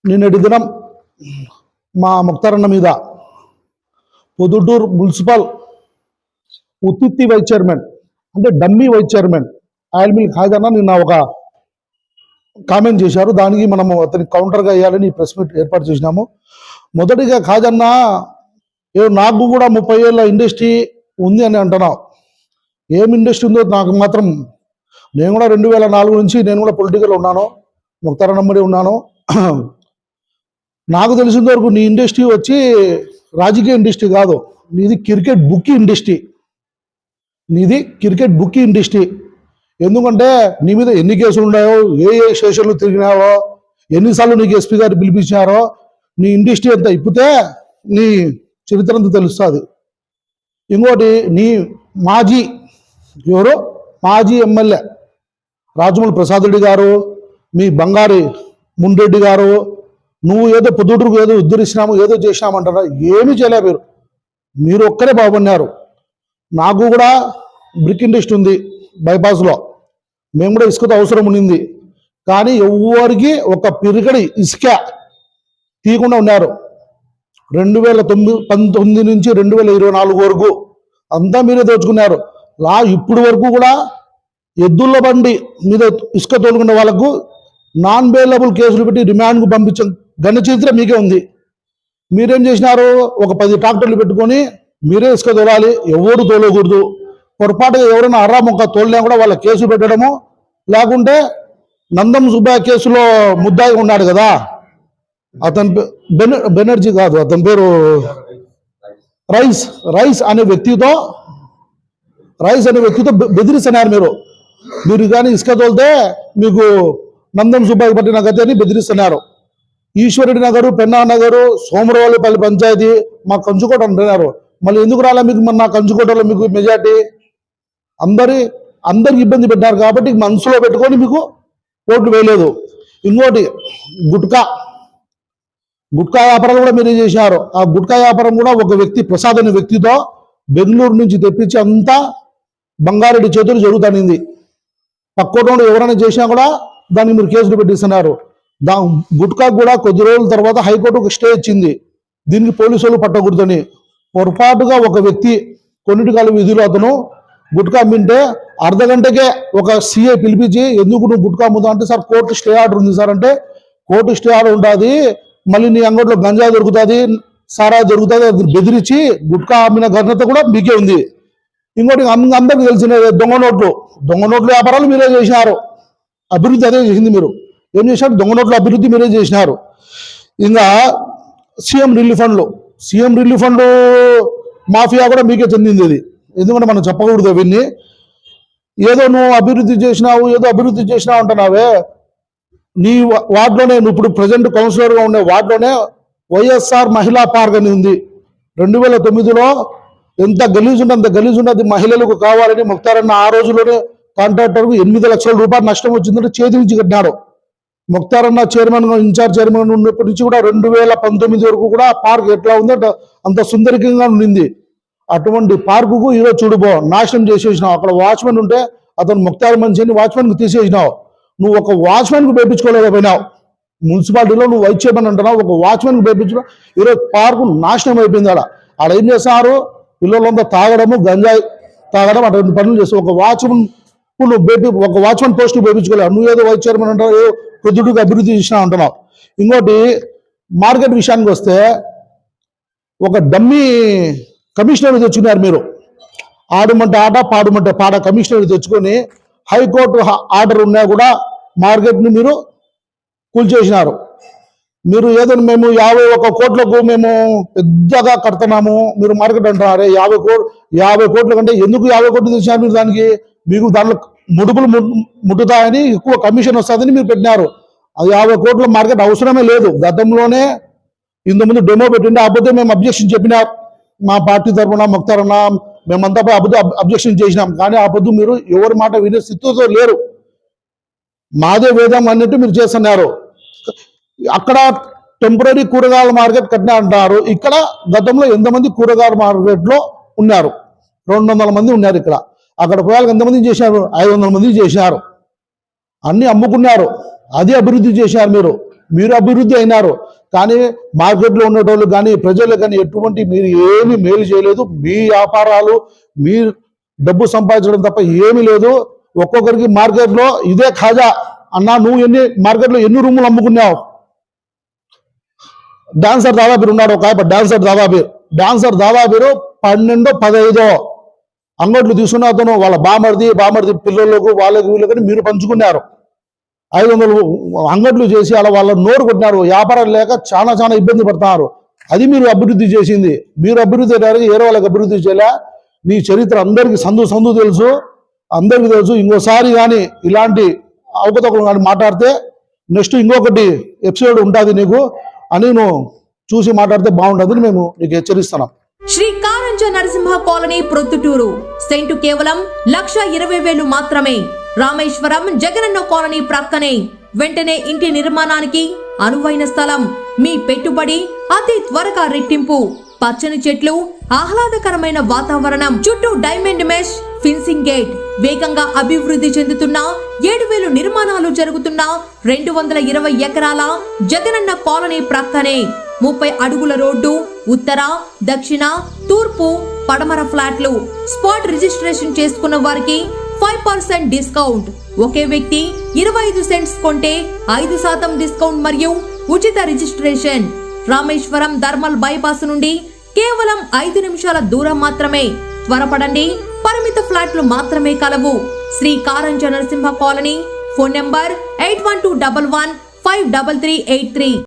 నిన్నటి దినం మా ముక్తారన్న మీద పొద్దుటూరు మున్సిపల్ ఉత్తిత్తి వైస్ చైర్మన్ అంటే dummy vice chairman oil mill Khajana నిన్న ఒక కామెంట్ చేశారు. దానికి మనము అతనికి కౌంటర్గా వేయాలని ప్రెస్ మీట్ ఏర్పాటు చేసినాము. మొదటిగా ఖాజానా నాకు కూడా 30 ఏళ్ళ ఇండస్ట్రీ ఉంది అని అంటున్నావు. ఏం ఇండస్ట్రీ ఉందో నాకు మాత్రం, నేను కూడా 2004 నుంచి నేను కూడా పొలిటికల్ ఉన్నాను, ముక్తారన్నమ్మడి ఉన్నాను. నాకు తెలిసిన వరకు నీ ఇండస్ట్రీ వచ్చి రాజకీయ ఇండస్ట్రీ కాదు, నీది క్రికెట్ బుక్ ఇండస్ట్రీ. నీది క్రికెట్ బుక్ ఇండస్ట్రీ. ఎందుకంటే నీ మీద ఎన్ని కేసులు ఉన్నాయో, ఏ స్టేషన్లు తిరిగినావో, ఎన్నిసార్లు నీకు ఎస్పీ గారు పిలిపించారో, నీ ఇండస్ట్రీ అంతా ఇప్పితే నీ చరిత్ర అంతా తెలుస్తుంది. ఇంకోటి, నీ మాజీ ఎమ్మెల్యే రాజమౌళి ప్రసాద్ రెడ్డి గారు, మీ బంగారి మున్రెడ్డి గారు, నువ్వు ఏదో పొద్దుటూరుకు ఏదో ఉద్ధరిస్తున్నాము ఏదో చేసినామంటారా, ఏమీ చేయలే. మీరు ఒక్కరే బాగున్నారు. నాకు కూడా బ్రిక్ ఇండస్ట్రీ ఉంది బైపాస్లో, మేము కూడా ఇసుకతో అవసరం ఉండింది. కానీ ఎవరికి ఒక పిరికడి ఇసుక తీయకుండా ఉన్నారు. 2019 నుంచి 2024 వరకు అంతా మీరే దోచుకున్నారు. ఇప్పుడు వరకు కూడా ఎద్దుల బండి మీద ఇసుక తోలుకున్న వాళ్ళకు నాన్ బెయిలబుల్ కేసులు పెట్టి రిమాండ్కు పంపించే ఘన చరిత్ర మీకే ఉంది. మీరేం చేసినారు, ఒక 10 ట్రాక్టర్లు పెట్టుకొని మీరే ఇసుక తోలాలి, ఎవరు తోలకూడదు. పొరపాటుగా ఎవరైనా అర్రా మొక్క తోలినా కూడా వాళ్ళ కేసు పెట్టడము, లేకుంటే నందం సుబ్బయ్య కేసులో ముద్దాయి ఉన్నాడు కదా, అతని బెనర్జీ కాదు, అతని పేరు రైస్ అనే వ్యక్తితో బెదిరిస్తున్నారు. మీరు కానీ ఇసుక తోలితే మీకు నందం సుబ్బయ్య పట్టిన గతి అని బెదిరిస్తున్నారు. ఈశ్వరుడి నగరు, పెన్నా నగరు, సోమరవల్లిపల్లి పంచాయతీ మా కంచుకోట అంటున్నారు. మళ్ళీ ఎందుకు రాలే మీకు నా కంచుకోటలో మీకు మెజార్టీ? అందరికి ఇబ్బంది పెట్టారు కాబట్టి మనసులో పెట్టుకొని మీకు ఓట్లు వేయలేదు. ఇంకోటి, గుట్కా వ్యాపారాలు కూడా మీరే చేశారు. ఆ గుట్కా వ్యాపారం కూడా ఒక వ్యక్తి, ప్రసాద్ అనే వ్యక్తితో బెంగళూరు నుంచి తెప్పించి అంతా బంగారెడ్డి చేతులు జరుగుతానింది. పక్కోటోడు ఎవరైనా చేసినా కూడా దాన్ని మీరు కేసులు పెట్టిస్తున్నారు. గుట్కా కూడా కొద్ది రోజుల తర్వాత హైకోర్టు ఒక స్టే ఇచ్చింది, దీనికి పోలీసులు పట్టకూడదని. పొరపాటుగా ఒక వ్యక్తి కొన్నిటికాల విధిలో అతను గుట్కా అమ్మింటే అర్ధగంటకే ఒక సిఐ పిలిపించి, ఎందుకు నువ్వు గుట్కా అమ్ముతావు అంటే, సార్ కోర్టు స్టే ఆర్డర్ ఉంది సార్ అంటే, కోర్టు స్టే ఆర్డర్ ఉంటుంది, మళ్ళీ నీ అంగట్లో గంజా దొరుకుతుంది, సారా దొరుకుతుంది, అది బెదిరించి గుట్కా అమ్మిన ఘనత కూడా మీకే ఉంది. ఇంకోటి, అందరికి తెలిసిన దొంగ నోట్లు వ్యాపారాలు మీరే చేసినారు. అభివృద్ధి అదే చేసింది. మీరు ఏం చేశారు? దొంగ నోట్ల అభివృద్ధి మీరే చేసినారు. ఇంకా సీఎం రిలీఫ్ ఫండ్ మాఫియా కూడా మీకే చెందింది. ఇది ఎందుకంటే మనం చెప్పకూడదు అవన్నీ. ఏదో నువ్వు అభివృద్ధి చేసినావు అంటున్నావే, నీ వార్డులోనే, నువ్వు ఇప్పుడు ప్రజెంట్ కౌన్సిలర్గా ఉండే వార్డులోనే వైఎస్ఆర్ మహిళా పార్క్ అని ఉంది. 2009లో ఎంత గలీజు ఉంటే అంత గలీజు ఉన్నది. మహిళలకు కావాలని ముక్తారన్న ఆ రోజులోనే కాంట్రాక్టర్కు 8 లక్షల రూపాయలు నష్టం వచ్చిందంటే చేతి నుంచి కట్టినాడు. ముక్తారన్న ఇన్ఛార్జ్ చైర్మన్ ఉన్నప్పటి నుంచి కూడా 2019 వరకు కూడా పార్క్ ఎట్లా ఉందో అంత సుందరికంగా ఉండింది. అటువంటి పార్కుకు ఈరోజు చూడుబో నాశనం చేసేసినావు. అక్కడ వాచ్మెన్ ఉంటే అతను ముక్తార్ మనిషి అని వాచ్మెన్కు తీసేసినావు. నువ్వు ఒక వాచ్మెన్కు వేయించుకోలేకపోయినావు. మున్సిపాలిటీలో నువ్వు వైస్ చైర్మన్ అంటున్నావు, ఒక వాచ్మెన్కు వేయించుకున్నావు. ఈరోజు పార్కు నాశనం అయిపోయింది. ఆడ ఏం చేస్తున్నారు, పిల్లలంతా తాగడము, గంజాయి తాగడం, అటువంటి పనులు చేస్తావు. ఒక వాచ్మెన్ పోస్ట్ వేయించుకోలేవు. నువ్వు ఏదో వైస్ చైర్మన్ అంటావు, ఏదో పొద్దుటూరుకు అభివృద్ధి చేసినా అంటున్నావు. ఇంకోటి, మార్కెట్ విషయానికి వస్తే ఒక డమ్మీ కమిషనర్ తెచ్చుకున్నారు మీరు. ఆడుమంటే ఆట, పాడుమంటే పాడ కమిషనర్ తెచ్చుకొని హైకోర్టు ఆర్డర్ ఉన్నా కూడా మార్కెట్ని మీరు కూల్చేసినారు. మీరు ఏదో మేము 51 కోట్లకు మేము పెద్దగా కడుతున్నాము, మీరు మార్కెట్ అంటున్నారే 50 కోట్ల కంటే ఎందుకు 50 కోట్లు తెచ్చినారు మీరు? దానికి మీకు దాంట్లో ముడుపులు ముట్టుతాయని, ఎక్కువ కమిషన్ వస్తుందని మీరు పెట్టినారు. అది 50 కోట్ల మార్కెట్ అవసరమే లేదు. గతంలోనే ఇంతకుముందు డెమో పెట్టిండే, అబ్బుతే మేము అబ్జెక్షన్ చెప్పినారు. మా పార్టీ తరఫున ముక్తారన్న మేమంతా అబ్జెక్షన్ చేసినాం. కానీ ఆ పొద్దు మీరు ఎవరి మాట వినే స్థితితో లేరు. మాదే వేదం అన్నట్టు మీరు చేస్తున్నారు. అక్కడ టెంపరీ కూరగాయల మార్కెట్ కట్టినా అంటారు. ఇక్కడ గతంలో ఎంతమంది కూరగాయల మార్కెట్లో ఉన్నారు? 200 మంది ఉన్నారు. ఇక్కడ అక్కడ పోయాలకు ఎంతమంది చేశారు? 500 మంది చేశారు. అన్ని అమ్ముకున్నారు. అది అభివృద్ధి చేశారు మీరు. మీరు అభివృద్ధి అయినారు. కానీ మార్కెట్లో ఉండేటోళ్ళు కానీ ప్రజలకు కానీ ఎటువంటి మీరు ఏమీ మేలు చేయలేదు. మీ వ్యాపారాలు మీ డబ్బు సంపాదించడం తప్ప ఏమీ లేదు. ఒక్కొక్కరికి మార్కెట్లో ఇదే ఖాజా అన్నా, నువ్వు మార్కెట్లో ఎన్ని రూములు అమ్ముకున్నావు? డాన్సర్ దాదాపీరు ఉన్నాడు, ఒక ఆయన డాన్సర్ దాదాపీరు 12-15 అంగట్లు తీసుకున్న అతను వాళ్ళ బామర్ది పిల్లలకు వాళ్ళకి వీళ్ళకి మీరు పంచుకున్నారు. 500 అంగట్లు చేసి అలా వాళ్ళ నోరు కొట్టినారు. వ్యాపారం లేక చాలా ఇబ్బంది పడుతున్నారు. అది మీరు అభివృద్ధి చేసింది. మీరు అభివృద్ధి అయ్యారు, ఏరో వాళ్ళకి అభివృద్ధి చేయలే. నీ చరిత్ర అందరికీ సందు తెలుసు, అందరికీ తెలుసు. ఇంకోసారి కానీ ఇలాంటి అవకతవకలు కానీ మాట్లాడితే నెక్స్ట్ ఇంకొకటి ఎపిసోడ్ ఉంటుంది నీకు అని నువ్వు చూసి మాట్లాడితే బాగుంటుందని మేము నీకు హెచ్చరిస్తున్నాం. శ్రీ కారంజ నరసింహ కాలనీ ప్రొద్దుటూరు. సెంటు కేవలం 1,20,000 మాత్రమే. రామేశ్వరం జగనన్న కాలనీ ప్రక్కనే. వెంటనే ఇంటి నిర్మాణానికి అనువైన స్థలం. మీ పెట్టుబడి అతి త్వరగా రెట్టింపు. పచ్చని చెట్లు, ఆహ్లాదకరమైన వాతావరణం, చుట్టూ డైమండ్ మెష్ ఫిన్సింగ్ గేట్. వేగంగా అభివృద్ధి చెందుతున్న 7,000 నిర్మాణాలు జరుగుతున్న 220 ఎకరాల జగనన్న కాలనీ ప్రక్కనే 30 అడుగుల రోడ్డు. ఉత్తర, దక్షిణ, తూర్పు, పడమర ఫ్లాట్లు. స్పాట్ రిజిస్ట్రేషన్ చేసుకున్న వారికి 5% డిస్కౌంట్. ఒకే వ్యక్తి 25 సెంట్స్ కొంటే 5% డిస్కౌంట్ మరియు ఉచిత రిజిస్ట్రేషన్. రామేశ్వరం ధర్మల్ బైపాస్ నుండి కేవలం 5 నిమిషాల దూరం మాత్రమే. త్వరపడండి, పరిమిత ఫ్లాట్లు మాత్రమే కలవు. Shri Karanja Narasimha colony. Phone number 8121153383.